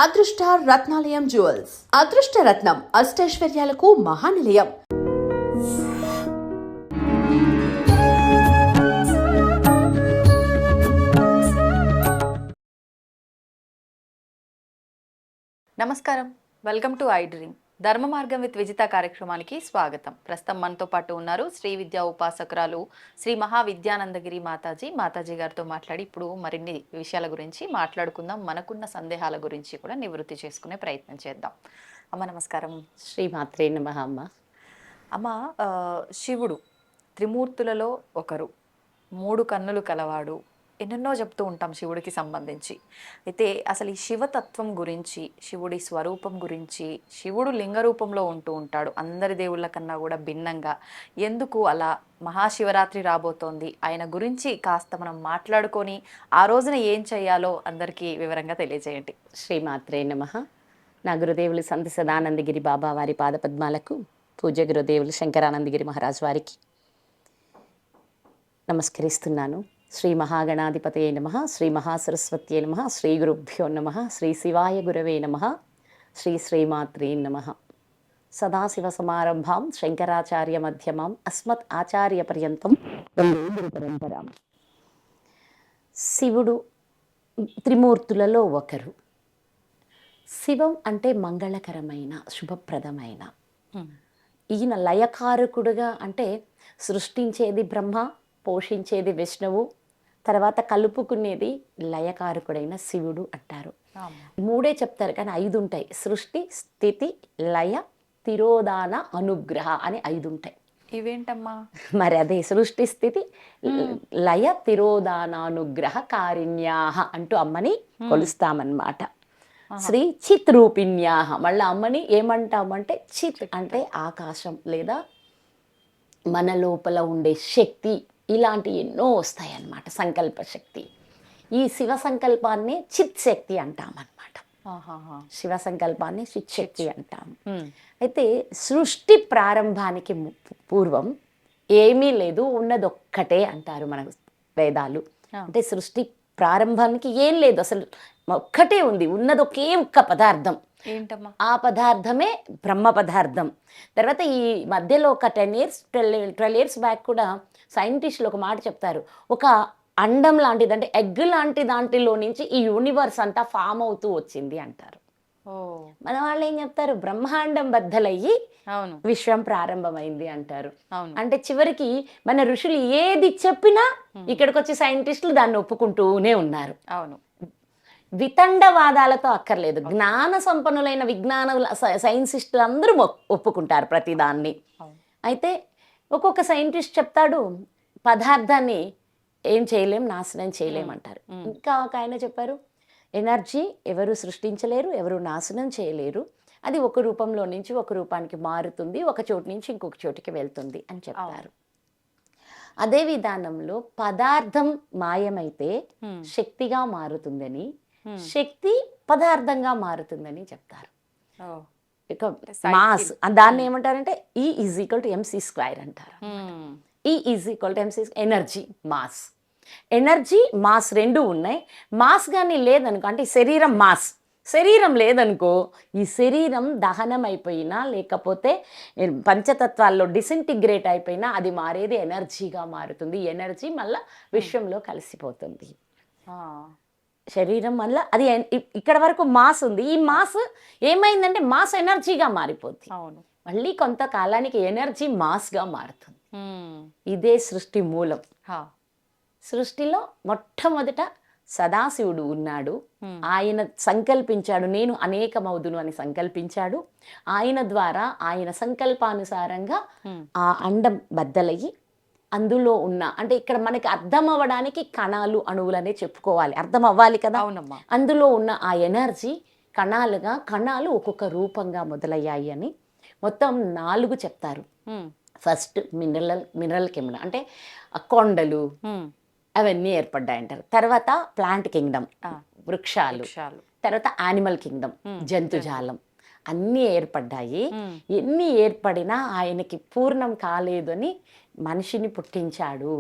అదృష్ట రత్నాలయం జ్యువెల్స్ అదృష్ట రత్నం అష్టైశ్వర్యాలకు మహానిలయం. నమస్కారం, వెల్కమ్ టు ఐ డ్రీమ్. ధర్మ మార్గం విత్ విజిత కార్యక్రమానికి స్వాగతం. ప్రస్తుతం మనతో పాటు ఉన్నారు శ్రీ విద్యా ఉపాసకురాలు శ్రీ మహావిద్యానందగిరి మాతాజీ గారితో మాట్లాడి ఇప్పుడు మరిన్ని విషయాల గురించి మాట్లాడుకుందాం. మనకున్న సందేహాల గురించి కూడా నివృత్తి చేసుకునే ప్రయత్నం చేద్దాం. అమ్మ నమస్కారం. శ్రీమాత్రే నమః. అమ్మ, శివుడు త్రిమూర్తులలో ఒకరు, 3 కన్నులు కలవాడు, ఎన్నెన్నో చెప్తూ ఉంటాం శివుడికి సంబంధించి. అయితే అసలు ఈ శివతత్వం గురించి, శివుడి స్వరూపం గురించి, శివుడు లింగ రూపంలో ఉంటూ ఉంటాడు అందరి దేవుళ్ళ కన్నా కూడా భిన్నంగా, ఎందుకు అలా? మహాశివరాత్రి రాబోతోంది, ఆయన గురించి కాస్త మనం మాట్లాడుకొని ఆ రోజున ఏం చేయాలో అందరికీ వివరంగా తెలియజేయండి. శ్రీమాత్రే నమః. నా గురుదేవులు సంత సదానందగిరి బాబా వారి పాదపద్మాలకు, పూజ్య గురుదేవులు శంకరానందగిరి మహారాజ్ వారికి నమస్కరిస్తున్నాను. శ్రీ మహాగణాధిపతయే నమః, శ్రీ మహాసరస్వత్యే నమః, శ్రీ గురుభ్యో నమః, శ్రీ శివాయ గురవే నమః, శ్రీ శ్రీమాత్రే నమః. సదాశివ సమారంభాం శంకరాచార్య మధ్యమాం అస్మత్ ఆచార్య పర్యంతం వందే గురు పరంపరాం. శివుడు త్రిమూర్తులలో ఒకరు. శివం అంటే మంగళకరమైన, శుభప్రదమైన. ఈయన లయకారకుడుగా, అంటే సృష్టించేది బ్రహ్మ, పోషించేది విష్ణువు, తర్వాత కలుపుకునేది లయకారకుడైన శివుడు అంటారు. 3 చెప్తారు కానీ 5 ఉంటాయి. సృష్టి, స్థితి, లయ, తిరోధాన, అనుగ్రహ అని 5 ఉంటాయి. ఇవేంటమ్మా? మరి అదే సృష్టి, స్థితి, లయ, తిరోధానానుగ్రహ కారిణ్యాహ అంటూ అమ్మని కొలుస్తామన్నమాట. శ్రీ చిత్ రూపిణ్యాహ. మళ్ళీ అమ్మని ఏమంటామంటే చిత్ అంటే ఆకాశం లేదా మన లోపల ఉండే శక్తి, ఇలాంటి ఎన్నో వస్తాయి అన్నమాట. సంకల్ప శక్తి. ఈ శివ సంకల్పాన్ని చిత్ శక్తి అంటామన్నమాట. శివ సంకల్పాన్ని చిత్ శక్తి అంటాం. అయితే సృష్టి ప్రారంభానికి పూర్వం ఏమీ లేదు, ఉన్నదొక్కటే అంటారు మన వేదాలు. అంటే సృష్టి ప్రారంభానికి ఏం లేదు, అసలు ఒక్కటే ఉంది, ఉన్నది ఒక్క పదార్థం. ఏంటమ్మా ఆ పదార్థమే బ్రహ్మ పదార్థం. తర్వాత ఈ మధ్యలో ఒక 12 ఇయర్స్ బ్యాక్ కూడా సైంటిస్టులు ఒక మాట చెప్తారు, ఒక అండం లాంటిది, అంటే ఎగ్ లాంటి దాంట్లో నుంచి ఈ యూనివర్స్ అంతా ఫామ్ అవుతూ వచ్చింది అంటారు. మన వాళ్ళు ఏం చెప్తారు, బ్రహ్మాండం బద్దలయ్యి విశ్వం ప్రారంభమైంది అంటారు. అంటే చివరికి మన ఋషులు ఏది చెప్పినా ఇక్కడికి వచ్చి సైంటిస్టులు దాన్ని ఒప్పుకుంటూనే ఉన్నారు. అవును, వితండవాదాలతో అక్కర్లేదు, జ్ఞాన సంపన్నులైన విజ్ఞానుల సైన్సిస్టులు అందరూ ఒప్పుకుంటారు ప్రతిదాన్ని. అయితే ఒక్కొక్క సైంటిస్ట్ చెప్తాడు, పదార్థాన్ని ఏం చేయలేం, నాశనం చేయలేం అంటారు. ఇంకా ఒక ఆయన చెప్పారు, ఎనర్జీ ఎవరు సృష్టించలేరు, ఎవరు నాశనం చేయలేరు, అది ఒక రూపంలో నుంచి ఒక రూపానికి మారుతుంది, ఒక చోటు నుంచి ఇంకొక చోటుకి వెళ్తుంది అని చెప్తారు. అదే విధానంలో పదార్థం మాయమైతే శక్తిగా మారుతుందని, శక్తి పదార్థంగా మారుతుందని చెప్తారు. ఇక మాస్, దాన్ని ఏమంటారంటే E=mc² అంటారు. E=mc, energy, mass. Energy, mass 2 ఉన్నాయి. మాస్ కానీ లేదనుకో, అంటే శరీరం మాస్, శరీరం లేదనుకో, ఈ శరీరం దహనం అయిపోయినా లేకపోతే పంచతత్వాల్లో డిసింటిగ్రేట్ అయిపోయినా అది మారేది ఎనర్జీగా మారుతుంది. ఎనర్జీ మళ్ళీ విశ్వంలో కలిసిపోతుంది. శరీరం వల్ల అది ఇక్కడ వరకు మాస్ ఉంది, ఈ మాస్ ఏమైందంటే మాస్ ఎనర్జీగా మారిపోతుంది. మళ్ళీ కొంతకాలానికి ఎనర్జీ మాస్గా మారుతుంది. ఇదే సృష్టి మూలం. సృష్టిలో మొట్టమొదట సదాశివుడు ఉన్నాడు. ఆయన సంకల్పించాడు, నేను అనేకమవుదును అని సంకల్పించాడు. ఆయన ద్వారా, ఆయన సంకల్పానుసారంగా ఆ అండం బద్దలయ్యి అందులో ఉన్న, అంటే ఇక్కడ మనకి అర్థం అవ్వడానికి కణాలు, అణువులనే చెప్పుకోవాలి, అర్థం అవ్వాలి కదా. అందులో ఉన్న ఆ ఎనర్జీ కణాలుగా, కణాలు ఒక్కొక్క రూపంగా మొదలయ్యాయి అని మొత్తం 4 చెప్తారు. ఫస్ట్ మినరల్ కింగ్డమ్, అంటే కొండలు అవన్నీ ఏర్పడ్డాయి అంటారు. తర్వాత ప్లాంట్ కింగ్డమ్, వృక్షాలు. తర్వాత యానిమల్ కింగ్డమ్, జంతుజాలం. అన్నీ ఏర్పడ్డాయి. ఎన్ని ఏర్పడినా ఆయనకి పూర్ణం కాలేదు అని మనిషిని పుట్టించాడు.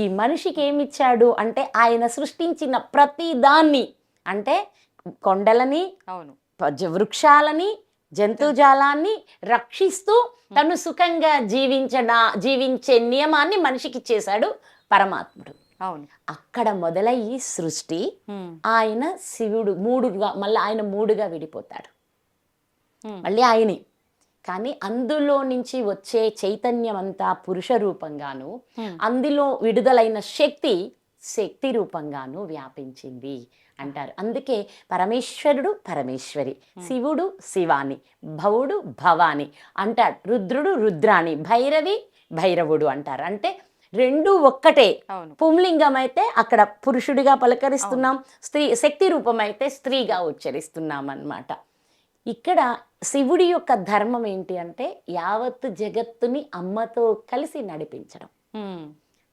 ఈ మనిషికి ఏమిచ్చాడు అంటే ఆయన సృష్టించిన ప్రతి దాన్ని, అంటే కొండలని అవును. వృక్షాలని జంతుజాలాన్ని రక్షిస్తూ తను సుఖంగా జీవించే నియమాన్ని మనిషికి ఇచ్చేశాడు పరమాత్ముడు. అవును. అక్కడ మొదలయ్యి సృష్టి ఆయన శివుడు మళ్ళీ ఆయన మూడుగా విడిపోతాడు, మళ్ళీ ఆయనే. కానీ అందులో నుంచి వచ్చే చైతన్యం అంతా పురుష రూపంగాను, అందులో విడుదలైన శక్తి రూపంగాను వ్యాపించింది అంటారు. అందుకే పరమేశ్వరుడు పరమేశ్వరి, శివుడు శివాని, భవుడు భవాని అంటారు, రుద్రుడు రుద్రాణి, భైరవి భైరవుడు అంటారు. అంటే రెండు ఒక్కటే. పుంలింగం అయితే అక్కడ పురుషుడిగా పలకరిస్తున్నాం, శక్తి రూపం అయితే స్త్రీగా ఉచ్చరిస్తున్నాం అన్నమాట. ఇక్కడ శివుడి యొక్క ధర్మం ఏంటి అంటే యావత్ జగత్తుని అమ్మతో కలిసి నడిపించడం.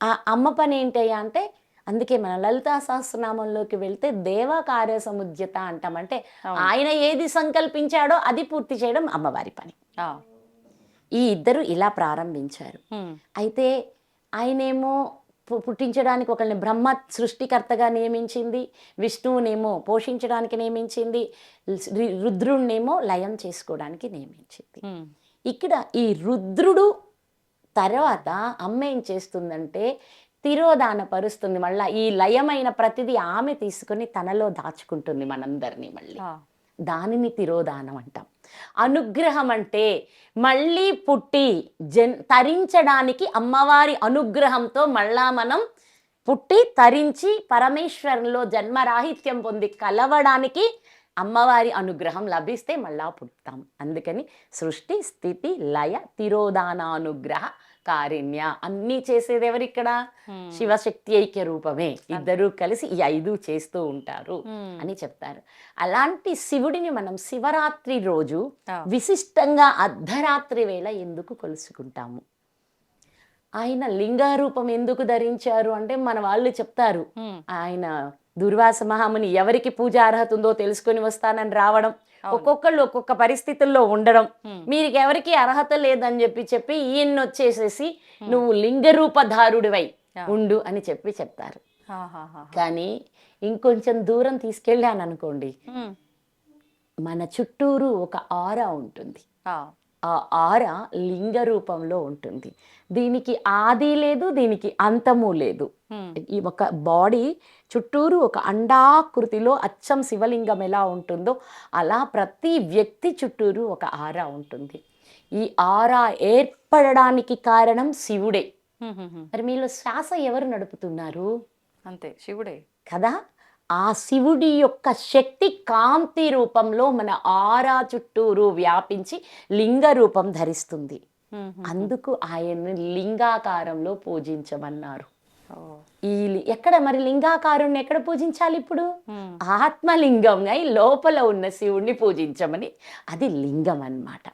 ఆ అమ్మ పని ఏంటయ్యా అంటే, అందుకే మన లలితా సహస్రనామంలోకి వెళ్తే దేవా కార్య సముద్యత అంటాం. అంటే ఆయన ఏది సంకల్పించాడో అది పూర్తి చేయడం అమ్మవారి పని. ఈ ఇద్దరు ఇలా ప్రారంభించారు. అయితే ఆయనేమో పుట్టించడానికి ఒకరిని బ్రహ్మ సృష్టికర్తగా నియమించింది, విష్ణువునేమో పోషించడానికి నియమించింది, రుద్రుణ్ణేమో లయం చేసుకోవడానికి నియమించింది. ఇక్కడ ఈ రుద్రుడు తర్వాత అమ్మ ఏం చేస్తుందంటే తిరోధాన పరుస్తుంది. మళ్ళీ ఈ లయమైన ప్రతిదీ ఆమె తీసుకొని తనలో దాచుకుంటుంది మనందరినీ. మళ్ళీ దానిని తిరోధానం అంటాం. అనుగ్రహం అంటే మళ్ళీ పుట్టి తరించడానికి అమ్మవారి అనుగ్రహంతో మళ్ళా మనం పుట్టి తరించి పరమేశ్వరంలో జన్మరాహిత్యం పొంది కలవడానికి అమ్మవారి అనుగ్రహం లభిస్తే మళ్ళా పుడతాం. అందుకని సృష్టి స్థితి లయ తిరోధానానుగ్రహ కారుణ్య అన్నీ చేసేది ఎవరిక్కడ? శివశక్తి ఐక్య రూపమే. ఇద్దరూ కలిసి ఈ 5 చేస్తూ ఉంటారు అని చెప్తారు. అలాంటి శివుడిని మనం శివరాత్రి రోజు విశిష్టంగా అర్ధరాత్రి వేళ ఎందుకు కొలుసుకుంటాము? ఆయన లింగారూపం ఎందుకు ధరించారు అంటే మన వాళ్ళు చెప్తారు, ఆయన దుర్వాస మహాముని ఎవరికి పూజ అర్హత ఉందో తెలుసుకొని వస్తానని రావడం, ఒక్కొక్కళ్ళు ఒక్కొక్క పరిస్థితుల్లో ఉండడం, మీరు ఎవరికి అర్హత లేదని చెప్పి ఈయన వచ్చేసేసి నువ్వు లింగరూపధారుడివై ఉండు అని చెప్తారు. కానీ ఇంకొంచెం దూరం తీసుకెళ్ళాను అనుకోండి, మన చుట్టూరు ఒక ఆరా ఉంటుంది. ఆ ఆరా లింగ రూపంలో ఉంటుంది. దీనికి ఆది లేదు, దీనికి అంతము లేదు. ఈ ఒక బాడీ చుట్టూరు ఒక అండాకృతిలో అచ్చం శివలింగం ఎలా ఉంటుందో అలా ప్రతి వ్యక్తి చుట్టూరు ఒక ఆరా ఉంటుంది. ఈ ఆరా ఏర్పడడానికి కారణం శివుడే. మరి మీలో శ్వాస ఎవరు నడుపుతున్నారు? అంతే శివుడే కదా. ఆ శివుడి యొక్క శక్తి కాంతి రూపంలో మన ఆరా చుట్టూరు వ్యాపించి లింగ రూపం ధరిస్తుంది. అందుకు ఆయన్ని లింగాకారంలో పూజించమన్నారు. ఎక్కడ మరి లింగాకారుణ్ణి ఎక్కడ పూజించాలి? ఇప్పుడు ఆత్మలింగంగా లోపల ఉన్న శివుణ్ణి పూజించమని. అది లింగం అన్నమాట.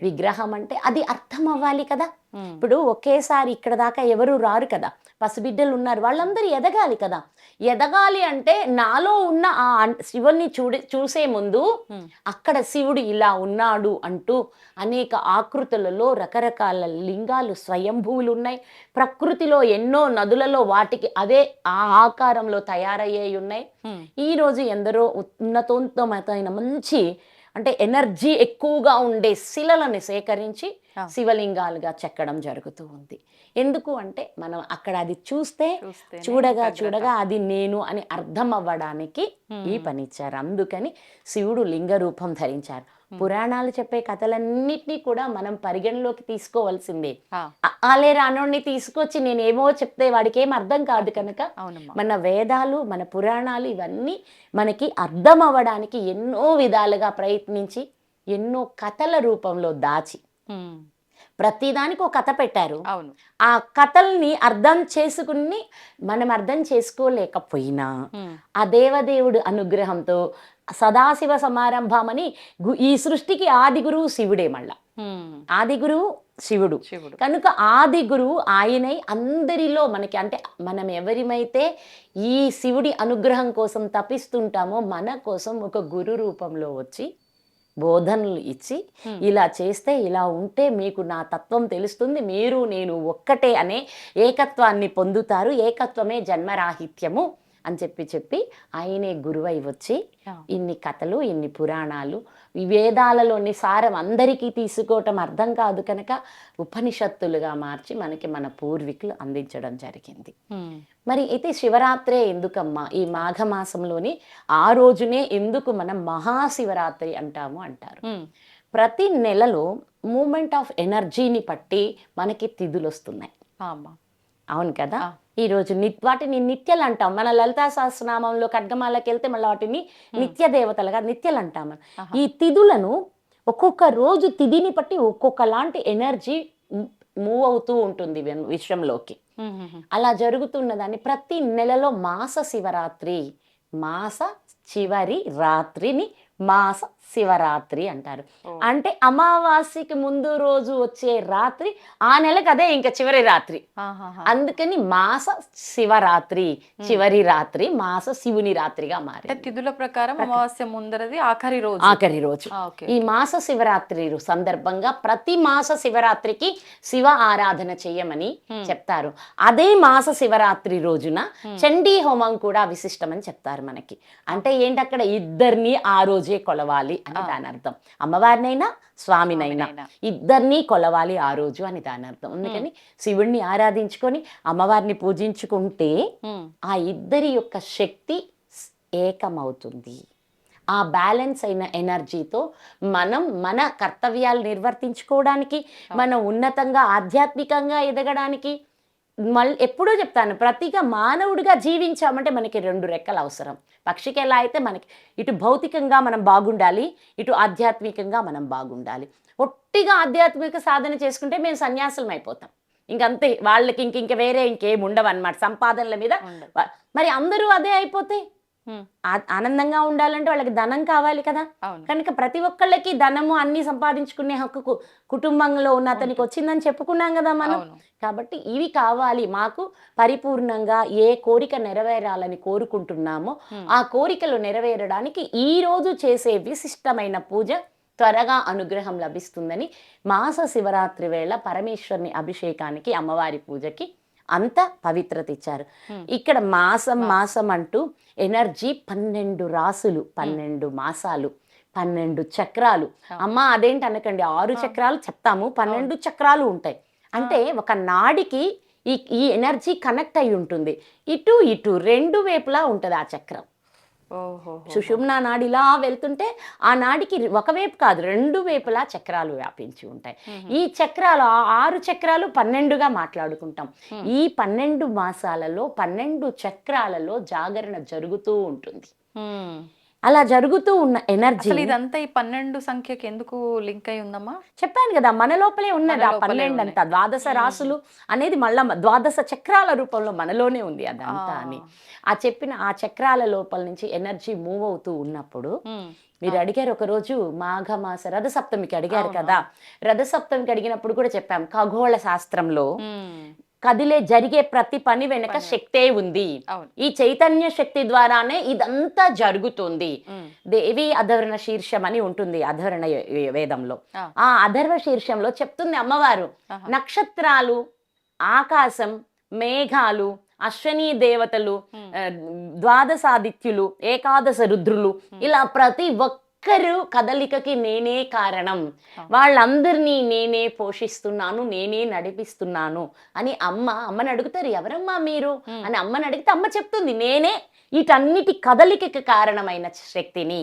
విగ్రహం అంటే అది అర్థం అవ్వాలి కదా. ఇప్పుడు ఒకేసారి ఇక్కడ దాకా ఎవరు రారు కదా, పసిబిడ్డలు ఉన్నారు, వాళ్ళందరూ ఎదగాలి కదా. ఎదగాలి అంటే నాలో ఉన్న ఆ శివుణ్ణి చూసే ముందు అక్కడ శివుడు ఇలా ఉన్నాడు అంటూ అనేక ఆకృతులలో రకరకాల లింగాలు స్వయంభూవులు ఉన్నాయి. ప్రకృతిలో ఎన్నో నదులలో వాటికి అదే ఆ ఆకారంలో తయారయ్యాయి ఉన్నాయి. ఈ రోజు ఎందరో ఉన్నతోన్నతమైన మంచి అంటే ఎనర్జీ ఎక్కువగా ఉండే శిలలను సేకరించి శివలింగాలుగా చెక్కడం జరుగుతూ ఉంది. ఎందుకు అంటే మనం అక్కడ అది చూడగా అది నేను అని అర్థం అవ్వడానికి ఈ పని ఇచ్చారు. అందుకని శివుడు లింగ రూపం ధరించారు. పురాణాలు చెప్పే కథలన్నిటినీ కూడా మనం పరిగణలోకి తీసుకోవాల్సిందే. ఆలే రానోడిని తీసుకొచ్చి నేనేమో చెప్తే వాడికి ఏం అర్థం కాదు కనుక మన వేదాలు మన పురాణాలు ఇవన్నీ మనకి అర్థం అవ్వడానికి ఎన్నో విధాలుగా ప్రయత్నించి ఎన్నో కథల రూపంలో దాచి ప్రతిదానికి ఒక కథ పెట్టారు. ఆ కథల్ని అర్థం చేసుకుని మనం అర్థం చేసుకోలేకపోయినా ఆ దేవదేవుడు అనుగ్రహంతో సదాశివ సమారంభమని ఈ సృష్టికి ఆది గురువు శివుడే. మళ్ళా ఆది గురువు శివుడు కనుక ఆది గురువు ఆయనై అందరిలో మనకి అంటే మనం ఎవరిమైతే ఈ శివుడి అనుగ్రహం కోసం తపిస్తుంటామో మన కోసం ఒక గురు రూపంలో వచ్చి బోధనలు ఇచ్చి ఇలా చేస్తే ఇలా ఉంటే మీకు నా తత్వం తెలుస్తుంది, మీరు నేను ఒక్కటే అనే ఏకత్వాన్ని పొందుతారు. ఏకత్వమే జన్మరాహిత్యము అని చెప్పి ఆయనే గురువై వచ్చి ఆ. ఇన్ని కథలు, ఇన్ని పురాణాలు, ఈ వేదాలలోని సారం అందరికీ తీసుకోవటం అర్థం కాదు కనుక ఉపనిషత్తులుగా మార్చి మనకి మన పూర్వీకులు అందించడం జరిగింది. మరి అయితే శివరాత్రే ఎందుకమ్మా ఈ మాఘమాసంలోని ఆ రోజునే ఎందుకు మనం మహాశివరాత్రి అంటారు. ప్రతి నెలలో మూమెంట్ ఆఫ్ ఎనర్జీని బట్టి మనకి తిథులు వస్తున్నాయి. అవును కదా. ఈరోజు వాటిని నిత్యలు అంటాం. మన లలితా సహస్రనామంలో ఖడ్గమాలకి వెళ్తే మళ్ళీ వాటిని నిత్య దేవతలుగా నిత్యలు అంటాం. ఈ తిథులను ఒక్కొక్క రోజు తిథిని బట్టి ఒక్కొక్క లాంటి ఎనర్జీ మూవ్ అవుతూ ఉంటుంది విశ్వంలోకి. అలా జరుగుతున్నదాన్ని ప్రతి నెలలో మాస శివరాత్రి, మాస చివరి రాత్రిని మాస శివరాత్రి అంటారు. అంటే అమావాస్యకి ముందు రోజు వచ్చే రాత్రి ఆ నెలకు అదే ఇంకా చివరి రాత్రి. అందుకని మాస శివరాత్రి, చివరి రాత్రి మాస శివుని రాత్రిగా మారి తిథుల ప్రకారం అమావాస్య ముందరది ఆఖరి రోజు. ఈ మాస శివరాత్రి సందర్భంగా ప్రతి మాస శివరాత్రికి శివ ఆరాధన చెయ్యమని చెప్తారు. అదే మాస శివరాత్రి రోజున చండీ హోమం కూడా విశిష్టమని చెప్తారు మనకి. అంటే ఏంటి, అక్కడ ఇద్దరిని ఆ రోజే కొలవాలి అని దాని అర్థం. అమ్మవారినైనా స్వామినైనా ఇద్దరిని కొలవాలి ఆ రోజు అని దాని అర్థం. అందుకని శివుణ్ణి ఆరాధించుకొని అమ్మవారిని పూజించుకుంటే ఆ ఇద్దరి యొక్క శక్తి ఏకమవుతుంది. ఆ బ్యాలెన్స్ అయిన ఎనర్జీతో మనం మన కర్తవ్యాలు నిర్వర్తించుకోవడానికి, మనం ఉన్నతంగా ఆధ్యాత్మికంగా ఎదగడానికి, ఎప్పుడూ చెప్తాను, ప్రతిగా మానవుడిగా జీవించామంటే మనకి 2 రెక్కలు అవసరం. పక్షికి ఎలా అయితే మనకి ఇటు భౌతికంగా మనం బాగుండాలి, ఇటు ఆధ్యాత్మికంగా మనం బాగుండాలి. ఒట్టిగా ఆధ్యాత్మిక సాధన చేసుకుంటే మేము సన్యాసులం అయిపోతాం. ఇంకంతే, వాళ్ళకి ఇంక వేరే ఇంకేం ఉండవు అన్నమాట సంపాదనల మీద. మరి అందరూ అదే అయిపోతే ఆనందంగా ఉండాలంటే వాళ్ళకి ధనం కావాలి కదా. కనుక ప్రతి ఒక్కళ్ళకి ధనము అన్ని సంపాదించుకునే హక్కు కుటుంబంలో ఉన్న అతనికి వచ్చిందని చెప్పుకున్నాం కదా మనం. కాబట్టి ఇవి కావాలి మాకు. పరిపూర్ణంగా ఏ కోరిక నెరవేరాలని కోరుకుంటున్నామో ఆ కోరికలు నెరవేరడానికి ఈ రోజు చేసే విశిష్టమైన పూజ త్వరగా అనుగ్రహం లభిస్తుందని మాస శివరాత్రి వేళ పరమేశ్వరుని అభిషేకానికి, అమ్మవారి పూజకి అంత పవిత్రత ఇచ్చారు. ఇక్కడ మాసం అంటూ ఎనర్జీ 12 రాసులు, 12 మాసాలు, 12 చక్రాలు. అమ్మ అదేంటి అనకండి, 6 చక్రాలు చెప్తాము, 12 చక్రాలు ఉంటాయి. అంటే ఒక నాడికి ఈ ఎనర్జీ కనెక్ట్ అయి ఉంటుంది. ఇటు 2 వైపులా ఉంటుంది ఆ చక్రం. సుషుమ్నా నాడి ఇలా వెళ్తుంటే ఆ నాడికి ఒకవైపు కాదు 2 వైపులా చక్రాలు వ్యాపించి ఉంటాయి. ఈ చక్రాలు 6 చక్రాలు 12గా మాట్లాడుకుంటాం. ఈ 12 మాసాలలో 12 చక్రాలలో జాగరణ జరుగుతూ ఉంటుంది. అలా జరుగుతూ ఉన్న ఎనర్జీ ఇదంతా ఈ 12 సంఖ్యకి ఎందుకు లింక్ అయి ఉందమ్మా? చెప్పాను కదా, మన లోపలే ఉన్నది ఆ 12 అంతా. ద్వాదశ రాసులు అనేది మళ్ళా ద్వాదశ చక్రాల రూపంలో మనలోనే ఉంది అదంతా అని. ఆ చక్రాల లోపల నుంచి ఎనర్జీ మూవ్ అవుతూ ఉన్నప్పుడు మీరు అడిగారు ఒకరోజు మాఘమాస రథసప్తమికి అడిగారు కదా. రథసప్తమికి అడిగినప్పుడు కూడా చెప్పాం, ఖగోళ శాస్త్రంలో జరిగే ప్రతి పని వెనక శక్తే ఉంది. ఈ చైతన్య శక్తి ద్వారానే ఇదంతా జరుగుతుంది. దేవి అధర్వణ శీర్షం అని ఉంటుంది అధర్వణ వేదంలో. ఆ అధర్వ శీర్షంలో చెప్తుంది అమ్మవారు, నక్షత్రాలు, ఆకాశం, మేఘాలు, అశ్వనీ దేవతలు, ద్వాదశాదిత్యులు, ఏకాదశ రుద్రులు, ఇలా ప్రతి ఒక్కరు కదలికకి నేనే కారణం, వాళ్ళందరినీ నేనే పోషిస్తున్నాను, నేనే నడిపిస్తున్నాను అని అమ్మని అడుగుతారు, ఎవరమ్మా మీరు అని అమ్మని అడిగితే అమ్మ చెప్తుంది, నేనే వీటన్నిటి కదలికకి కారణమైన శక్తిని.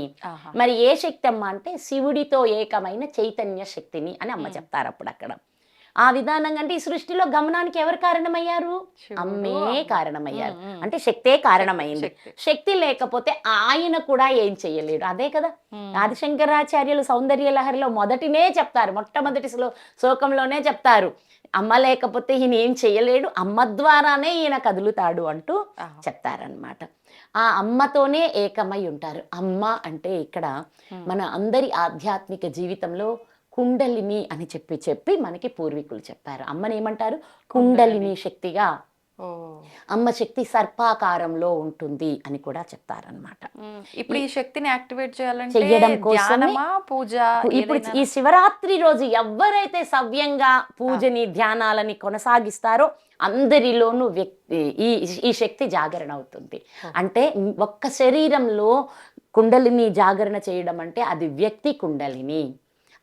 మరి ఏ శక్తి అమ్మ అంటే శివుడితో ఏకమైన చైతన్య శక్తిని అని అమ్మ చెప్తారు అప్పుడు అక్కడ. ఆ విధానంగా అంటే ఈ సృష్టిలో గమనానికి ఎవరు కారణమయ్యారు? అమ్మే కారణమయ్యారు. అంటే శక్తే కారణమైంది. శక్తి లేకపోతే ఆయన కూడా ఏం చెయ్యలేడు. అదే కదా ఆదిశంకరాచార్యులు సౌందర్య లహరిలో మొట్టమొదటి శ్లోకంలోనే చెప్తారు, అమ్మ లేకపోతే ఈయన ఏం చెయ్యలేడు, అమ్మ ద్వారానే ఈయన కదులుతాడు అంటూ చెప్తారనమాట. ఆ అమ్మతోనే ఏకమై ఉంటారు. అమ్మ అంటే ఇక్కడ మన అందరి ఆధ్యాత్మిక జీవితంలో కుండలిని అని చెప్పి మనకి పూర్వీకులు చెప్పారు. అమ్మని ఏమంటారు? కుండలిని శక్తిగా. అమ్మ శక్తి సర్పాకారంలో ఉంటుంది అని కూడా చెప్తారనమాట. ఇప్పుడు ఈ శక్తిని యాక్టివేట్ చేయడం కోసం పూజ. ఇప్పుడు ఈ శివరాత్రి రోజు ఎవరైతే సవ్యంగా పూజని ధ్యానాలని కొనసాగిస్తారో అందరిలోనూ వ్యక్తి ఈ ఈ శక్తి జాగరణ అవుతుంది. అంటే ఒక్క శరీరంలో కుండలిని జాగరణ చేయడం అంటే అది వ్యక్తి కుండలిని.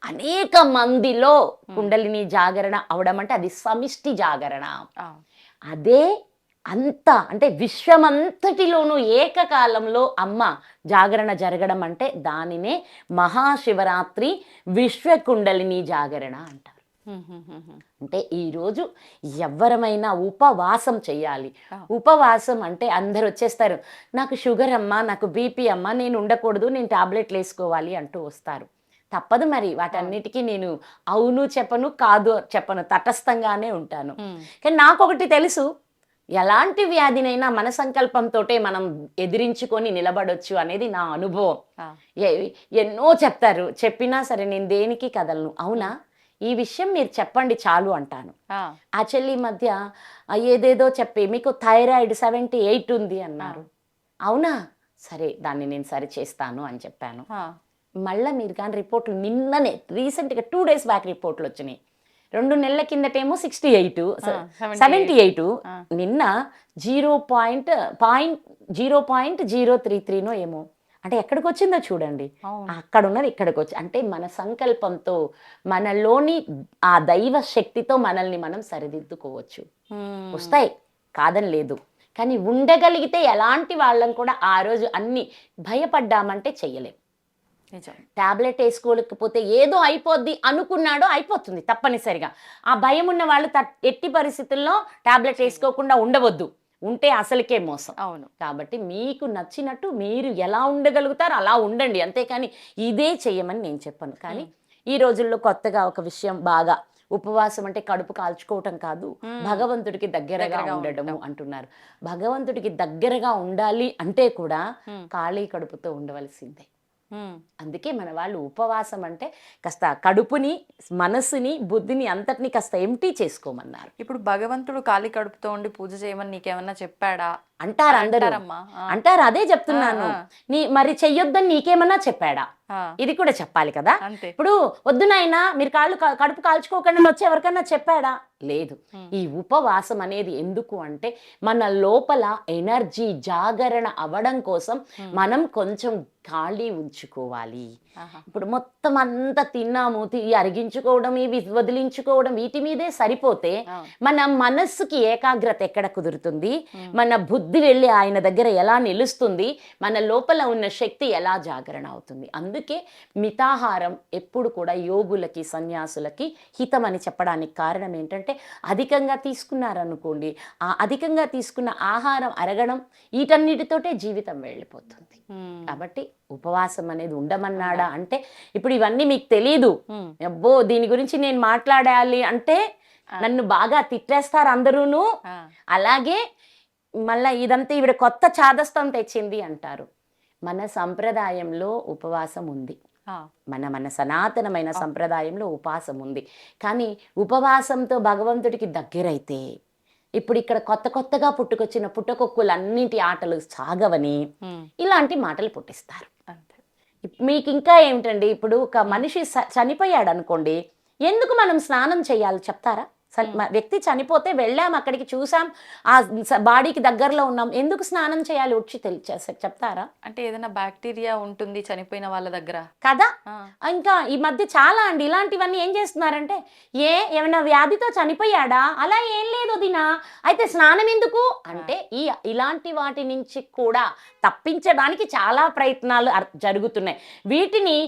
అనేక మందిలో కుండలిని జాగరణ అవడం అంటే అది సమిష్టి జాగరణ. అదే అంత అంటే విశ్వమంతటిలోనూ ఏకకాలంలో అమ్మ జాగరణ జరగడం అంటే దానినే మహాశివరాత్రి విశ్వకుండలిని జాగరణ అంటారు. అంటే ఈరోజు ఎవరమైనా ఉపవాసం చెయ్యాలి. ఉపవాసం అంటే అందరు వచ్చేస్తారు, నాకు షుగర్ అమ్మా, నాకు బీపీ అమ్మా, నేను ఉండకూడదు, నేను టాబ్లెట్లు వేసుకోవాలి అంటూ వస్తారు. తప్పదు మరి, వాటన్నిటికీ నేను అవును చెప్పను, కాదు చెప్పను, తటస్థంగానే ఉంటాను. కానీ నాకొకటి తెలుసు, ఎలాంటి వ్యాధినైనా మన సంకల్పంతోటే మనం ఎదిరించుకొని నిలబడొచ్చు అనేది నా అనుభవం. ఎన్నో చెప్తారు, చెప్పినా సరే నేను దేనికి కదలను. అవునా, ఈ విషయం మీరు చెప్పండి చాలు అంటాను. ఆ చెల్లి మధ్య ఏదేదో చెప్పి మీకు థైరాయిడ్ 78 ఉంది అన్నారు. అవునా, సరే దాన్ని నేను సరి చేస్తాను అని చెప్పాను. మళ్ళీ మీరు కానీ రిపోర్ట్లు నిన్ననే రీసెంట్గా 2 days బ్యాక్ రిపోర్ట్లు వచ్చినాయి. 2 నెలల కిందటేమో 68, 78, నిన్న 0.033నో ఏమో. అంటే ఎక్కడికి వచ్చిందో చూడండి, అక్కడ ఉన్నది ఇక్కడికి వచ్చి. అంటే మన సంకల్పంతో మనలోని ఆ దైవ శక్తితో మనల్ని మనం సరిదిద్దుకోవచ్చు. వస్తాయి కాదని లేదు, కానీ ఉండగలిగితే ఎలాంటి వాళ్ళని కూడా ఆ రోజు అన్ని భయపడ్డామంటే చెయ్యలేం. టాబ్లెట్ వేసుకోలేకపోతే ఏదో అయిపోద్ది అనుకున్నాడో అయిపోతుంది తప్పనిసరిగా. ఆ భయం ఉన్న వాళ్ళు ఎట్టి పరిస్థితుల్లో టాబ్లెట్ వేసుకోకుండా ఉండవద్దు, ఉంటే అసలుకే మోసం. అవును. కాబట్టి మీకు నచ్చినట్టు మీరు ఎలా ఉండగలుగుతారో అలా ఉండండి, అంతేకాని ఇదే చెయ్యమని నేను చెప్పను. కానీ ఈ రోజుల్లో కొత్తగా ఒక విషయం, బాగా ఉపవాసం అంటే కడుపు కాల్చుకోవటం కాదు, భగవంతుడికి దగ్గరగా ఉండడము అంటున్నారు. భగవంతుడికి దగ్గరగా ఉండాలి అంటే కూడా ఖాళీ కడుపుతో ఉండవలసిందే. అందుకే మన వాళ్ళు ఉపవాసం అంటే కాస్త కడుపుని, మనసుని, బుద్ధిని అంతటిని కాస్త ఎంటీ చేసుకోమన్నారు. ఇప్పుడు భగవంతుడు ఖాళీ కడుపుతో ఉండి పూజ చేయమని నీకేమన్నా చెప్పాడా అంటారు అందరూ, అంటారు. అదే చెప్తున్నాను, మరి చెయ్యొద్దని నీకేమన్నా చెప్పాడా? ఇది కూడా చెప్పాలి కదా. ఇప్పుడు వద్దు నాయనా మీరు కడుపు కాల్చుకోకుండా వచ్చి ఎవరికన్నా చెప్పాడా? లేదు. ఈ ఉపవాసం అనేది ఎందుకు అంటే మన లోపల ఎనర్జీ జాగరణ అవ్వడం కోసం మనం కొంచెం ఖాళీ ఉంచుకోవాలి. ఇప్పుడు మొత్తం అంతా తిన్నాము, అరిగించుకోవడం, ఇవి వదిలించుకోవడం, వీటి మీదే సరిపోతే మన మనస్సుకి ఏకాగ్రత ఎక్కడ కుదురుతుంది, మన బుద్ధి వెళ్ళి ఆయన దగ్గర ఎలా నిలుస్తుంది, మన లోపల ఉన్న శక్తి ఎలా జాగరణ అవుతుంది. అందుకే మితాహారం ఎప్పుడు కూడా యోగులకి, సన్యాసులకి హితమని చెప్పడానికి కారణం ఏంటంటే అధికంగా తీసుకున్నారనుకోండి, ఆ అధికంగా తీసుకున్న ఆహారం అరగడం, వీటన్నిటితోటే జీవితం వెళ్ళిపోతుంది. కాబట్టి ఉపవాసం అనేది ఉండమన్నాడా అంటే ఇప్పుడు ఇవన్నీ మీకు తెలీదు, అబ్బో దీని గురించి నేను మాట్లాడాలి అంటే నన్ను బాగా తిట్టేస్తారు అందరూను. అలాగే మళ్ళా ఇదంతా ఈవిడ కొత్త చాదస్తం తెచ్చింది అంటారు. మన సంప్రదాయంలో ఉపవాసం ఉంది, మన సనాతనమైన సంప్రదాయంలో ఉపవాసం ఉంది. కానీ ఉపవాసంతో భగవంతుడికి దగ్గరైతే ఇప్పుడు ఇక్కడ కొత్తగా పుట్టుకొచ్చిన పుట్టకొక్కులన్నింటి ఆటలు సాగవని ఇలాంటి మాటలు పుట్టిస్తారు. మీకు ఇంకా ఏమిటండి, ఇప్పుడు ఒక మనిషి చనిపోయాడు అనుకోండి, ఎందుకు మనం స్నానం చేయాలి చెప్తారా? వ్యక్తి చనిపోతే వెళ్ళాం, అక్కడికి చూసాం, ఆ బాడీకి దగ్గరలో ఉన్నాం, ఎందుకు స్నానం చేయాలి వచ్చి చెప్తారా? అంటే ఏదైనా బ్యాక్టీరియా ఉంటుంది చనిపోయిన వాళ్ళ దగ్గర కదా. ఇంకా ఈ మధ్య చాలా అండి ఇలాంటివన్నీ ఏం చేస్తున్నారంటే, ఏమైనా వ్యాధితో చనిపోయాడా, అలా ఏం లేదు దినా, అయితే స్నానం ఎందుకు అంటే ఇలాంటి వాటి నుంచి కూడా తప్పించడానికి చాలా ప్రయత్నాలు జరుగుతున్నాయి. వీటిని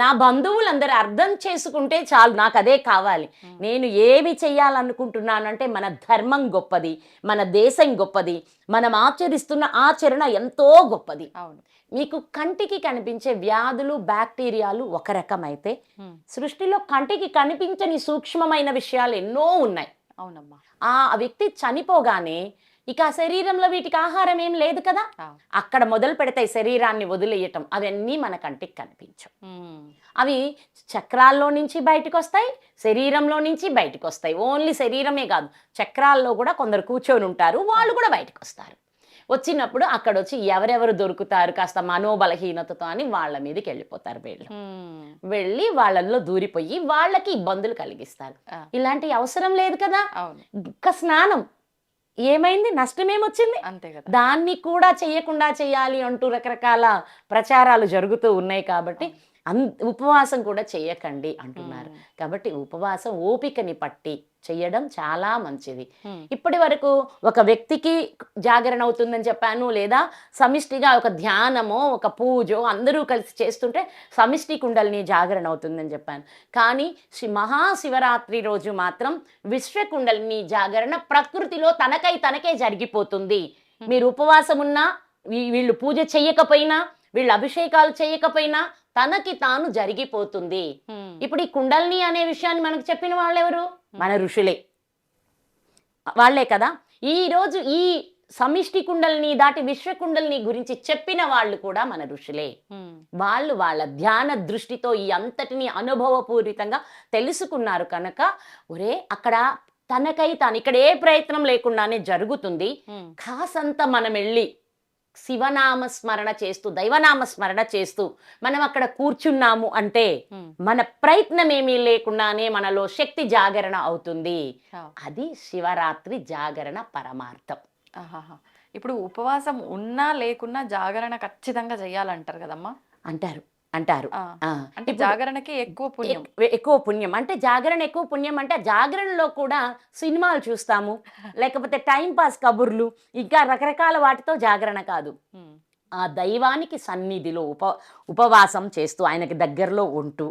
నా బంధువులందరూ అర్థం చేసుకుంటే చాలు, నాకు అదే కావాలి. నేను ఏమి చెయ్యాలనుకుంటున్నానంటే మన ధర్మం గొప్పది, మన దేశం గొప్పది, మనం ఆచరిస్తున్న ఆచరణ ఎంతో గొప్పది. అవును. మీకు కంటికి కనిపించే వ్యాధులు, బ్యాక్టీరియాలు ఒక రకమైతే సృష్టిలో కంటికి కనిపించని సూక్ష్మమైన విషయాలు ఎన్నో ఉన్నాయి. అవునమ్మా. ఆ వ్యక్తి చనిపోగానే ఇక ఆ శరీరంలో వీటికి ఆహారం ఏం లేదు కదా, అక్కడ మొదలు పెడతాయి శరీరాన్ని వదిలేయటం. అవన్నీ మన కంటికి కనిపించవు. అవి చక్రాల్లో నుంచి బయటకు వస్తాయి, శరీరంలో నుంచి బయటకు వస్తాయి. ఓన్లీ శరీరమే కాదు, చక్రాల్లో కూడా కొందరు కూర్చొని ఉంటారు, వాళ్ళు కూడా బయటకు వస్తారు. వచ్చినప్పుడు అక్కడ వచ్చి ఎవరెవరు దొరుకుతారు కాస్త మనోబలహీనతతో అని వాళ్ళ మీదకి వెళ్ళిపోతారు వీళ్ళు. వెళ్ళి వాళ్ళల్లో దూరిపోయి వాళ్ళకి ఇబ్బందులు కలిగిస్తారు. ఇలాంటి అవసరం లేదు కదా. ఒక్క స్నానం ఏమైంది, నష్టమేమొచ్చింది? అంతే కదా. దాన్ని కూడా చెయ్యకుండా చెయ్యాలి అంటూ రకరకాల ప్రచారాలు జరుగుతూ ఉన్నాయి కాబట్టి ఉపవాసం కూడా చెయ్యకండి అంటున్నారు. కాబట్టి ఉపవాసం ఓపికని పట్టి చెయ్యడం చాలా మంచిది. ఇప్పటి వరకు ఒక వ్యక్తికి జాగరణ అవుతుందని చెప్పాను, లేదా సమిష్టిగా ఒక ధ్యానమో ఒక పూజో అందరూ కలిసి చేస్తుంటే సమిష్టి కుండలిని జాగరణ అవుతుందని చెప్పాను. కానీ మహాశివరాత్రి రోజు మాత్రం విశ్వ కుండలిని జాగరణ ప్రకృతిలో తనకే జరిగిపోతుంది. మీరు ఉపవాసం ఉన్నా, వీళ్ళు పూజ చెయ్యకపోయినా, వీళ్ళు అభిషేకాలు చేయకపోయినా తనకి తాను జరిగిపోతుంది. ఇప్పుడు ఈ కుండలిని అనే విషయాన్ని మనకు చెప్పిన వాళ్ళెవరు? మన ఋషులే, వాళ్లే కదా. ఈ రోజు ఈ సమిష్టి కుండలిని దాటి విశ్వ కుండలిని గురించి చెప్పిన వాళ్ళు కూడా మన ఋషులే. వాళ్ళు వాళ్ళ ధ్యాన దృష్టితో ఈ అంతటిని అనుభవపూరితంగా తెలుసుకున్నారు కనుక అక్కడ తనకై తాను ఇక్కడ ఏ ప్రయత్నం లేకుండానే జరుగుతుంది. కాసంత మనం వెళ్ళి శివనామ స్మరణ చేస్తూ, దైవనామ స్మరణ చేస్తూ మనం అక్కడ కూర్చున్నాము అంటే మన ప్రయత్నం ఏమీ లేకుండానే మనలో శక్తి జాగరణ అవుతుంది. అది శివరాత్రి జాగరణ పరమార్థం. ఇప్పుడు ఉపవాసం ఉన్నా లేకున్నా జాగరణ ఖచ్చితంగా చెయ్యాలంటారు కదమ్మా? అంటారు. అంటే జాగరణకి ఎక్కువ పుణ్యం అంటే జాగరణ ఎక్కువ పుణ్యం అంటే జాగరణలో కూడా సినిమాలు చూస్తాము, లేకపోతే టైం పాస్ కబుర్లు, ఇంకా రకరకాల వాటితో జాగరణ కాదు. ఆ దైవానికి సన్నిధిలో ఉపవాసం చేస్తూ ఆయనకి దగ్గరలో ఉంటూ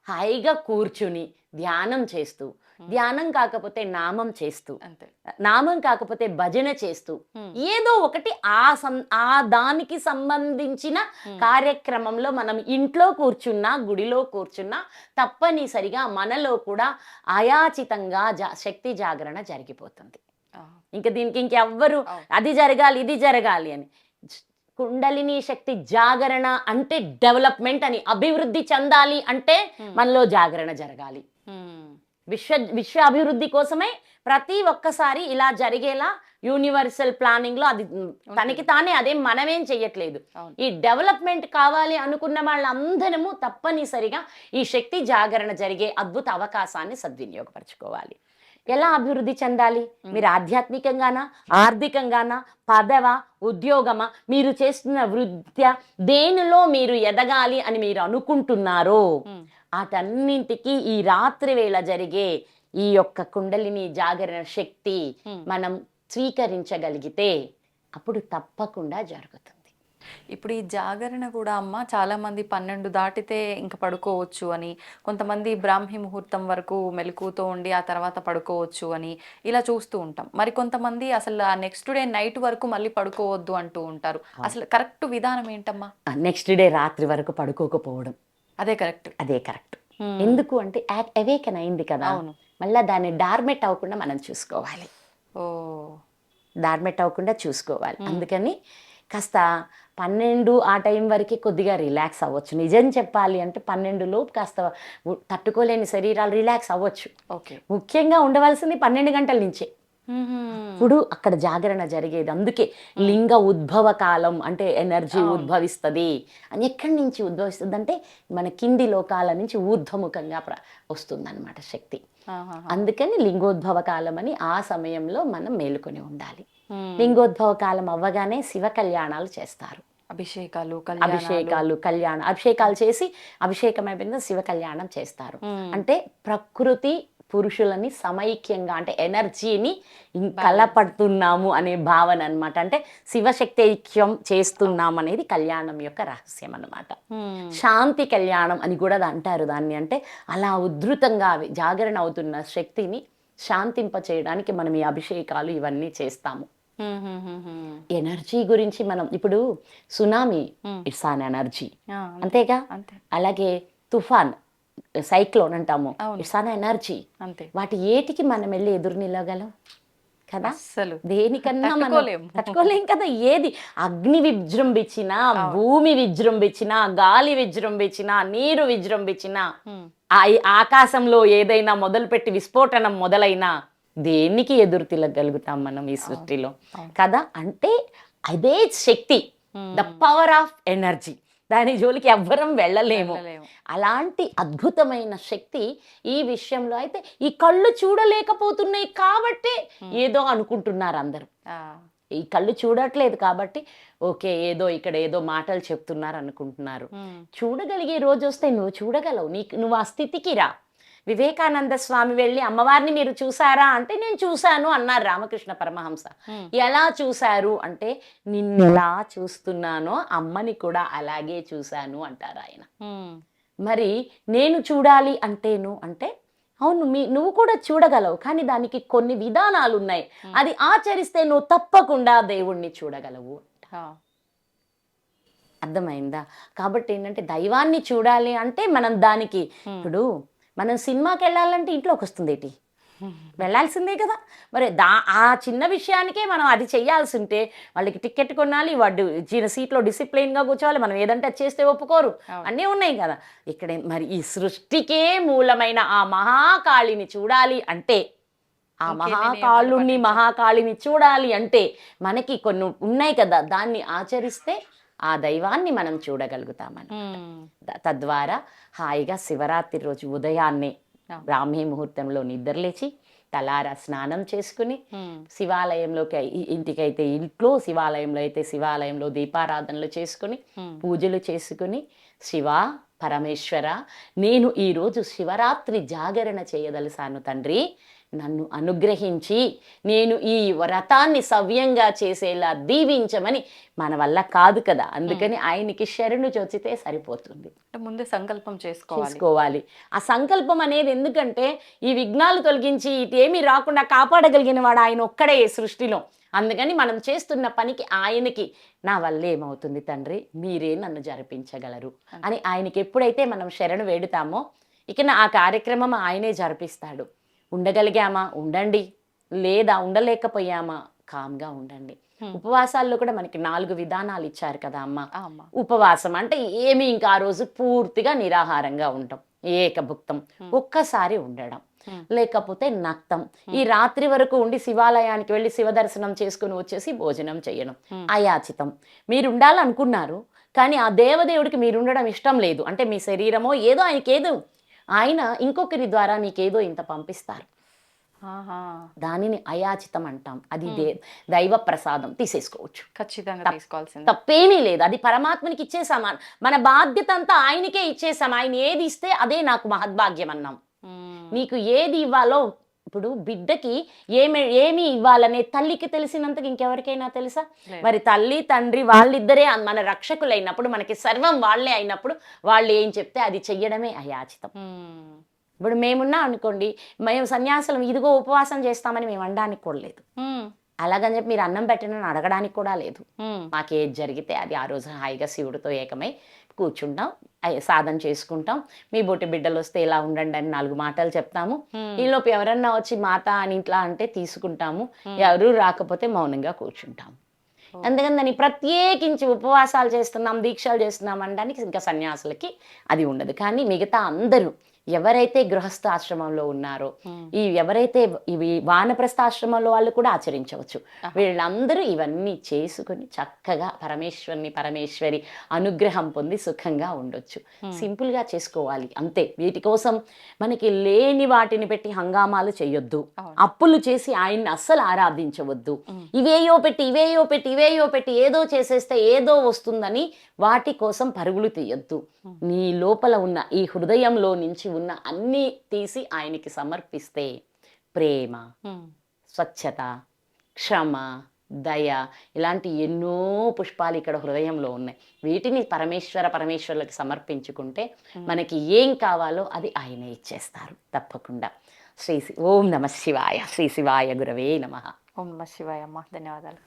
హాయిగా కూర్చుని ధ్యానం చేస్తూ, ధ్యానం కాకపోతే నామం చేస్తూ, నామం కాకపోతే భజన చేస్తూ, ఏదో ఒకటి ఆ దానికి సంబంధించిన కార్యక్రమంలో మనం ఇంట్లో కూర్చున్నా, గుడిలో కూర్చున్నా తప్పనిసరిగా మనలో కూడా అయాచితంగా శక్తి జాగరణ జరిగిపోతుంది. ఇంకా దీనికి ఇంకెవ్వరు అది జరగాలి ఇది జరగాలి అని. కుండలిని శక్తి జాగరణ అంటే డెవలప్మెంట్ అని, అభివృద్ధి చెందాలి అంటే మనలో జాగరణ జరగాలి. విశ్వ అభివృద్ధి కోసమే ప్రతి ఒక్కసారి ఇలా జరిగేలా యూనివర్సల్ ప్లానింగ్ లో అది తనకి తానే, అదే మనమేం చెయ్యట్లేదు. ఈ డెవలప్మెంట్ కావాలి అనుకున్న వాళ్ళందరము తప్పనిసరిగా ఈ శక్తి జాగరణ జరిగే అద్భుత అవకాశాన్ని సద్వినియోగపరచుకోవాలి. ఎలా అభివృద్ధి చెందాలి? మీరు ఆధ్యాత్మికంగానా, ఆర్థికంగానా, పదవ, ఉద్యోగమా, మీరు చేస్తున్న వృత్తి దేనిలో మీరు ఎదగాలి అని మీరు అనుకుంటున్నారో వాటన్నింటికి ఈ రాత్రి వేళ జరిగే ఈ యొక్క కుండలిని జాగరణ శక్తి మనం స్వీకరించగలిగితే అప్పుడు తప్పకుండా జరుగుతుంది. ఇప్పుడు ఈ జాగరణ కూడా అమ్మ చాలా మంది 12 దాటితే ఇంకా పడుకోవచ్చు అని, కొంతమంది బ్రాహ్మీ ముహూర్తం వరకు మెలకుతో ఉండి ఆ తర్వాత పడుకోవచ్చు అని ఇలా చూస్తూ ఉంటాం. మరి కొంతమంది అసలు ఆ నెక్స్ట్ డే నైట్ వరకు మళ్ళీ పడుకోవద్దు అంటూ ఉంటారు. అసలు కరెక్ట్ విధానం ఏంటమ్మా? నెక్స్ట్ డే రాత్రి వరకు పడుకోకపోవడం అదే కరెక్ట్. ఎందుకు అంటే అవేకన్ అయింది కదా, మళ్ళీ దాన్ని డార్మెట్ అవ్వకుండా మనం చూసుకోవాలి. డార్మెట్ అవ్వకుండా చూసుకోవాలి. అందుకని కాస్త 12 ఆ టైం వరకు కొద్దిగా రిలాక్స్ అవ్వచ్చు. నిజం చెప్పాలి అంటే 12 లోపు కాస్త తట్టుకోలేని శరీరాలు రిలాక్స్ అవ్వచ్చు. ముఖ్యంగా ఉండవలసింది 12 గంటల నుంచే. ఇప్పుడు అక్కడ జాగరణ జరిగేది. అందుకే లింగ ఉద్భవ కాలం అంటే ఎనర్జీ ఉద్భవిస్తుంది అని. ఎక్కడి నుంచి ఉద్భవిస్తుంది అంటే మన కింది లోకాల నుంచి ఊర్ధ్వముఖంగా వస్తుందన్నమాట శక్తి. అందుకని లింగోద్భవ కాలం అని ఆ సమయంలో మనం మేలుకొని ఉండాలి. లింగోద్భవ కాలం అవ్వగానే శివ కళ్యాణాలు చేస్తారు. అభిషేకాలు కళ్యాణం, అభిషేకాలు చేసి అభిషేకం అయిపోయింది శివ కళ్యాణం చేస్తారు. అంటే ప్రకృతి పురుషులని సమైక్యంగా అంటే ఎనర్జీని కలపడుతున్నాము అనే భావన అనమాట. అంటే శివశక్తి ఐక్యం చేస్తున్నాం అనేది కళ్యాణం యొక్క రహస్యం అన్నమాట. శాంతి కళ్యాణం అని కూడా అంటారు దాన్ని. అంటే అలా ఉధృతంగా జాగరణ అవుతున్న శక్తిని శాంతింప చేయడానికి మనం ఈ అభిషేకాలు ఇవన్నీ చేస్తాము. ఎనర్జీ గురించి మనం ఇప్పుడు సునామీ ఇట్స్ ఆన్ ఎనర్జీ, అంతేగా. అలాగే తుఫాన్, సైక్లోన్ అంటాము, ఇట్స్ ఆన్ ఎనర్జీ. వాటి ఏటికి మనం వెళ్ళి ఎదురు నిలవగలం కదా? దేనికన్నా మనం తట్టుకోలేం కదా. ఏది అగ్ని విజృంభించినా, భూమి విజృంభించినా, గాలి విజృంభించినా, నీరు విజృంభించినా, ఆకాశంలో ఏదైనా మొదలుపెట్టి విస్ఫోటనం మొదలైనా దేనికి ఎదురు తిరగలుగుతాం మనం ఈ సృష్టిలో కదా? అంటే అదే శక్తి, ద పవర్ ఆఫ్ ఎనర్జీ. దాని జోలికి ఎవ్వరం వెళ్ళలేము. అలాంటి అద్భుతమైన శక్తి ఈ విషయంలో. అయితే ఈ కళ్ళు చూడలేకపోతున్నాయి కాబట్టి ఏదో అనుకుంటున్నారు అందరూ. ఈ కళ్ళు చూడట్లేదు కాబట్టి ఓకే ఏదో ఇక్కడ ఏదో మాటలు చెప్తున్నారు అనుకుంటున్నారు. చూడగలిగే రోజు వస్తే నువ్వు చూడగలవు. నువ్వు ఆ స్థితికి రా. వివేకానంద స్వామి వెళ్ళి అమ్మవారిని మీరు చూసారా అంటే నేను చూశాను అన్నారు రామకృష్ణ పరమహంస. ఎలా చూశారు అంటే నిన్నెలా చూస్తున్నానో అమ్మని కూడా అలాగే చూశాను అంటారు ఆయన. మరి నేను చూడాలి అంటేను అంటే అవును నువ్వు కూడా చూడగలవు, కానీ దానికి కొన్ని విధానాలు ఉన్నాయి. అది ఆచరిస్తే నువ్వు తప్పకుండా దేవుణ్ణి చూడగలవు. అర్థమైందా? కాబట్టి ఏంటంటే దైవాన్ని చూడాలి అంటే మనం దానికి ఇప్పుడు మనం సినిమాకి వెళ్ళాలంటే ఇంట్లోకి వస్తుంది ఏంటి, వెళ్ళాల్సిందే కదా. మరి ఆ చిన్న విషయానికే మనం అది చెయ్యాల్సి ఉంటే వాళ్ళకి టికెట్ కొనాలి, వాడు ఇచ్చిన సీట్లో డిసిప్లైన్గా కూర్చోవాలి, మనం ఏదంటే అది చేస్తే ఒప్పుకోరు, అన్నీ ఉన్నాయి కదా. ఇక్కడే మరి ఈ సృష్టికే మూలమైన ఆ మహాకాళిని చూడాలి అంటే, ఆ మహాకాళిని చూడాలి అంటే మనకి కొన్ని ఉన్నాయి కదా, దాన్ని ఆచరిస్తే ఆ దైవాన్ని మనం చూడగలుగుతామని. తద్వారా హాయిగా శివరాత్రి రోజు ఉదయాన్నే బ్రాహ్మీ ముహూర్తంలో నిద్రలేచి తలారా స్నానం చేసుకుని శివాలయంలోకి, ఇంటికైతే ఇంట్లో, శివాలయంలో అయితే శివాలయంలో దీపారాధనలు చేసుకుని పూజలు చేసుకుని శివ పరమేశ్వర నేను ఈరోజు శివరాత్రి జాగరణ చేయదలిసాను తండ్రి, నన్ను అనుగ్రహించి నేను ఈ వ్రతాన్ని సవ్యంగా చేసేలా దీవించమని. మన వల్ల కాదు కదా, అందుకని ఆయనకి శరణు చొచ్చితే సరిపోతుంది. ముందు సంకల్పం చేసుకోవాలి. ఆ సంకల్పం అనేది ఎందుకంటే ఈ విఘ్నాలు తొలగించి ఇటేమీ రాకుండా కాపాడగలిగిన వాడు ఆయన ఒక్కడే సృష్టిలో. అందుకని మనం చేస్తున్న పనికి ఆయనకి నా వల్ల ఏమవుతుంది తండ్రి, మీరే నన్ను జరిపించగలరు అని ఆయనకి ఎప్పుడైతే మనం శరణు వేడుతామో ఇక ఆ కార్యక్రమం ఆయనే జరిపిస్తాడు. ఉండగలిగామా ఉండండి, లేదా ఉండలేకపోయామా కామ్గా ఉండండి. ఉపవాసాల్లో కూడా మనకి 4 విధానాలు ఇచ్చారు కదా అమ్మ. ఉపవాసం అంటే ఏమి ఇంకా ఆ రోజు పూర్తిగా నిరాహారంగా ఉంటాం, ఏకభుక్తం, ఒక్కసారి ఉండడం, లేకపోతే నక్తం, ఈ రాత్రి వరకు ఉండి శివాలయానికి వెళ్ళి శివ దర్శనం చేసుకుని వచ్చేసి భోజనం చేయడం, అయాచితం. మీరు ఉండాలనుకున్నారు కానీ ఆ దేవదేవుడికి మీరు ఉండడం ఇష్టం లేదు అంటే మీ శరీరమో ఏదో ఆయన ఇంకొకరి ద్వారా నీకేదో ఇంత పంపిస్తారు, దానిని అయాచితం అంటాం. అది దైవ ప్రసాదం, తీసేసుకోవచ్చు, ఖచ్చితంగా తీసుకోవాల్సింది, తప్పేమీ లేదు. అది పరమాత్మనికి ఇచ్చేసామా, మన బాధ్యత అంతా ఆయనకే ఇచ్చేసాం. ఆయన ఏది ఇస్తే అదే నాకు మహద్భాగ్యం అన్నాం. నీకు ఏది ఇవ్వాలో, ఇప్పుడు బిడ్డకి ఏమి ఇవ్వాలనే తల్లికి తెలిసినంతగా ఇంకెవరికైనా తెలుసా? మరి తల్లి తండ్రి వాళ్ళిద్దరే మన రక్షకులైనప్పుడు, మనకి సర్వం వాళ్ళే అయినప్పుడు వాళ్ళు ఏం చెప్తే అది చెయ్యడమే అయాచితం. ఇప్పుడు మేమున్నా అనుకోండి, మేము సన్యాసులం ఇదిగో ఉపవాసం చేస్తామని మేము అనడానికి కూడా లేదు. అలాగని చెప్పి మీరు అన్నం పెట్టినని అడగడానికి కూడా లేదు. మాకేది జరిగితే అది ఆ రోజు హాయిగా శివుడితో ఏకమై కూర్చుంటాం, సాధన చేసుకుంటాం. మీ బొట్టి బిడ్డలు వస్తే ఇలా ఉండండి అని 4 మాటలు చెప్తాము. ఈలోపు ఎవరన్నా వచ్చి మాత అని ఇట్లా అంటే తీసుకుంటాము, ఎవరు రాకపోతే మౌనంగా కూర్చుంటాము. అందుకని దాన్ని ప్రత్యేకించి ఉపవాసాలు చేస్తున్నాం, దీక్షలు చేస్తున్నాం అనడానికి ఇంకా సన్యాసులకి అది ఉండదు. కానీ మిగతా అందరూ ఎవరైతే గృహస్థాశ్రమంలో ఉన్నారో, ఎవరైతే ఇవి వానప్రస్థాశ్రమంలో వాళ్ళు కూడా ఆచరించవచ్చు. వీళ్ళందరూ ఇవన్నీ చేసుకుని చక్కగా పరమేశ్వరి అనుగ్రహం పొంది సుఖంగా ఉండొచ్చు. సింపుల్గా చేసుకోవాలి అంతే. వీటి కోసం మనకి లేని వాటిని పెట్టి హంగామాలు చేయొద్దు, అప్పులు చేసి ఆయన్ని అస్సలు ఆరాధించవద్దు. ఇవేయో పెట్టి ఏదో చేసేస్తే ఏదో వస్తుందని వాటి కోసం పరుగులు తీయొద్దు. నీ లోపల ఉన్న ఈ హృదయంలో నుంచి ఉన్న అన్నీ తీసి ఆయనకి సమర్పిస్తే ప్రేమ, స్వచ్ఛత, క్షమ, దయ ఇలాంటి ఎన్నో పుష్పాలు ఇక్కడ హృదయంలో ఉన్నాయి. వీటిని పరమేశ్వరులకు సమర్పించుకుంటే మనకి ఏం కావాలో అది ఆయనే ఇచ్చేస్తారు తప్పకుండా. ఓం నమ శివాయ. శ్రీ శివాయ గురవే నమః. ఓం నమ శివాయ అమ్మ, ధన్యవాదాలు.